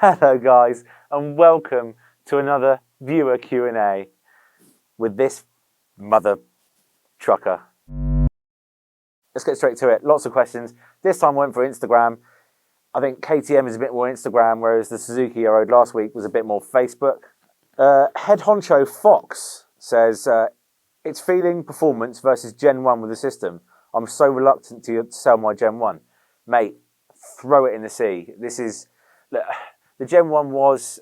Hello guys, and welcome to another viewer Q&A with this mother trucker. Let's get straight to it. Lots of questions. This time I went for Instagram. I think KTM is a bit more Instagram, whereas the Suzuki I rode last week was a bit more Facebook. Head honcho Fox says, it's feeling performance versus Gen 1 with the system. I'm so reluctant to sell my Gen 1. Mate, throw it in the sea. The Gen 1 was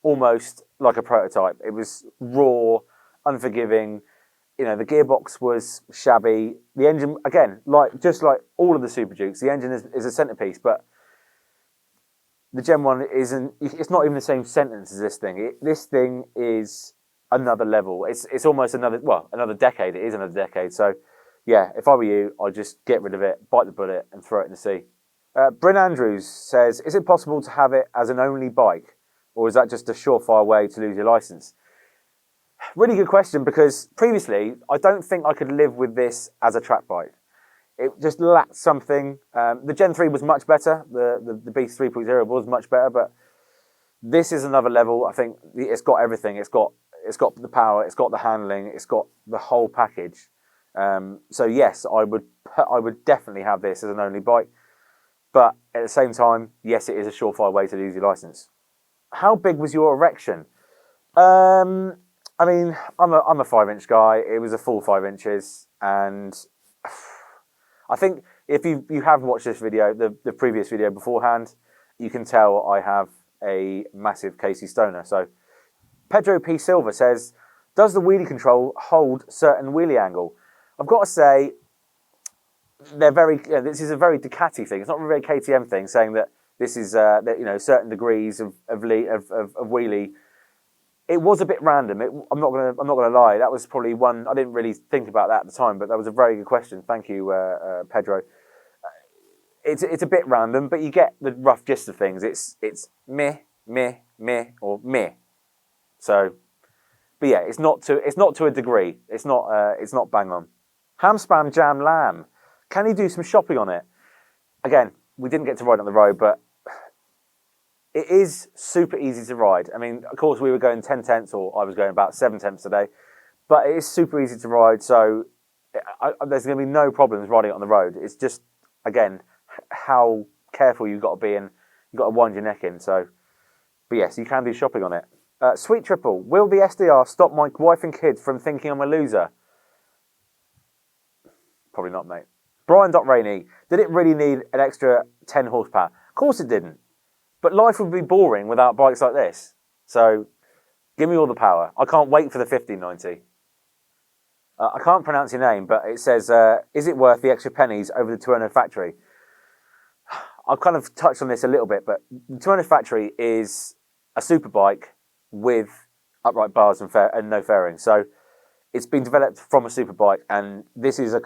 almost like a prototype. It was raw, unforgiving. You know, the gearbox was shabby. The engine, again, just like all of the Super Dukes, the engine is a centerpiece, but the Gen 1 isn't, it's not even the same sentence as this thing. This thing is another level. It's almost another decade. It is another decade. So, yeah, if I were you, I'd just get rid of it, bite the bullet, and throw it in the sea. Bryn Andrews says, is it possible to have it as an only bike, or is that just a surefire way to lose your license? Really good question, because previously, I don't think I could live with this as a track bike. It just lacked something. The Gen 3 was much better. The Beast 3.0 was much better, but this is another level. I think it's got everything. It's got the power, it's got the handling, it's got the whole package. So yes, I would definitely have this as an only bike. But at the same time, yes, it is a surefire way to lose your license. How big was your erection? I mean, I'm a 5-inch guy. It was a full 5 inches, and I think if you have watched this video, the previous video beforehand, you can tell I have a massive Casey Stoner. So Pedro P. Silva says, does the wheelie control hold certain wheelie angle? I've got to say, this is a very Ducati thing. It's not a very KTM thing, saying that this is certain degrees of wheelie. It was a bit random. I'm not gonna lie. That was probably one I didn't really think about that at the time, but that was a very good question. Thank you, Pedro. It's a bit random, but you get the rough gist of things. It's meh, meh, meh, or meh. So, but yeah, it's not to a degree. It's not bang on. Ham spam jam lamb. Can you do some shopping on it? Again, we didn't get to ride on the road, but it is super easy to ride. I mean, of course, we were going 10 tenths, or I was going about 7 tenths today, but it is super easy to ride, so there's going to be no problems riding it on the road. It's just, again, how careful you've got to be, and you've got to wind your neck in. So, but yes, you can do shopping on it. Sweet Triple, will the SDR stop my wife and kids from thinking I'm a loser? Probably not, mate. Brian.Rainey, did it really need an extra 10 horsepower? Of course it didn't. But life would be boring without bikes like this. So, give me all the power. I can't wait for the 1590. I can't pronounce your name, but it says, is it worth the extra pennies over the 200 factory? I've kind of touched on this a little bit, but the 200 factory is a super bike with upright bars and no fairing. So, it's been developed from a super bike, and this is a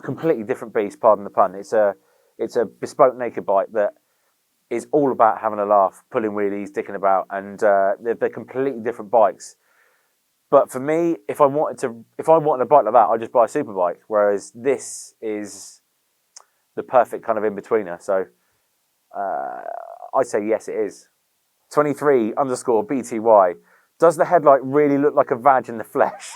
completely different beast, pardon the pun. It's a bespoke naked bike that is all about having a laugh, pulling wheelies, dicking about, and they're completely different bikes. But for me, if I wanted a bike like that, I'd just buy a super bike. Whereas this is the perfect kind of in-betweener. So I'd say yes, it is. 23_BTY. Does the headlight really look like a vag in the flesh?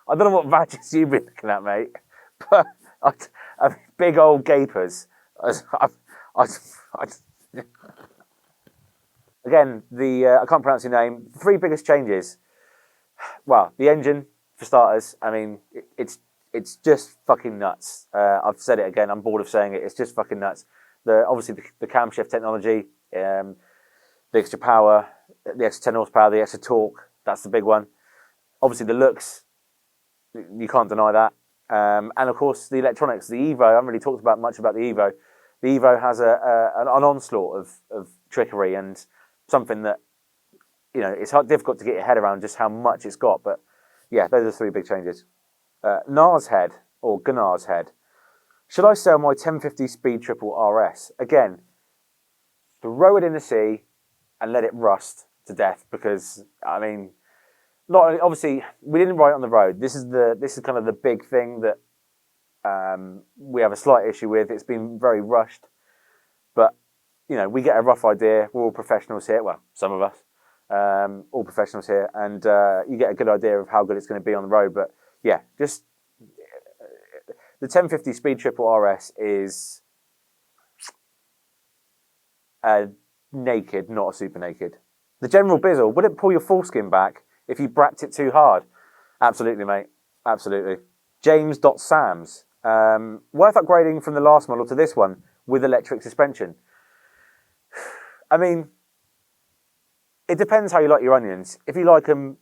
I don't know what badges you've been looking at, mate, but big old gapers. Again, I can't pronounce your name. 3 biggest changes. Well, the engine, for starters. I mean, it's just fucking nuts. I've said it again. I'm bored of saying it. It's just fucking nuts. Obviously, the camshaft technology, the extra power, the extra 10 horsepower, the extra torque. That's the big one. Obviously, the looks. You can't deny that. And of course, the electronics, the Evo, I haven't really talked much about the Evo. The Evo has an onslaught of trickery, and something that, it's difficult to get your head around just how much it's got. But yeah, those are 3 big changes. Gnar's Head, or Gnar's Head. Should I sell my 1050 Speed Triple RS? Again, throw it in the sea and let it rust to death, because, I mean, obviously, we didn't ride it on the road. This is kind of the big thing that we have a slight issue with. It's been very rushed, but we get a rough idea. We're all professionals here. Well, some of us, all professionals here, and you get a good idea of how good it's going to be on the road. But yeah, just the 1050 Speed Triple RS is naked, not a super naked. The General Bizzle, would it pull your foreskin back if you bracked it too hard? Absolutely, mate. Absolutely. James.Sams. Worth upgrading from the last model to this one with electric suspension? I mean, it depends how you like your onions. If you like them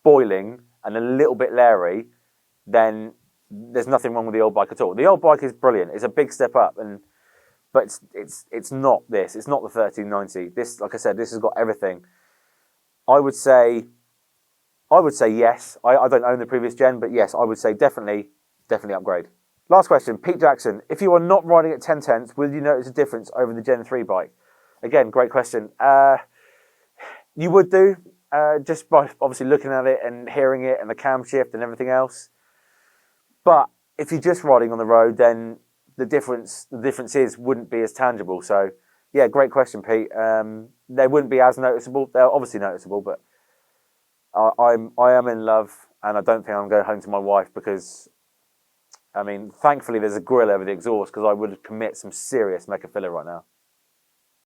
boiling and a little bit leery, then there's nothing wrong with the old bike at all. The old bike is brilliant. It's a big step up, but it's not this. It's not the 1390. This, like I said, this has got everything. I would say yes. I don't own the previous gen, but yes, I would say definitely upgrade. Last question, Pete Jackson. If you are not riding at 10/10, will you notice a difference over the Gen 3 bike? Again, great question. You would do, just by obviously looking at it and hearing it and the camshaft and everything else. But if you're just riding on the road, then the differences wouldn't be as tangible. So, yeah, great question, Pete. They wouldn't be as noticeable. They're obviously noticeable, but I am in love, and I don't think I'm going home to my wife because, I mean, thankfully there's a grill over the exhaust because I would commit some serious mecha filler right now.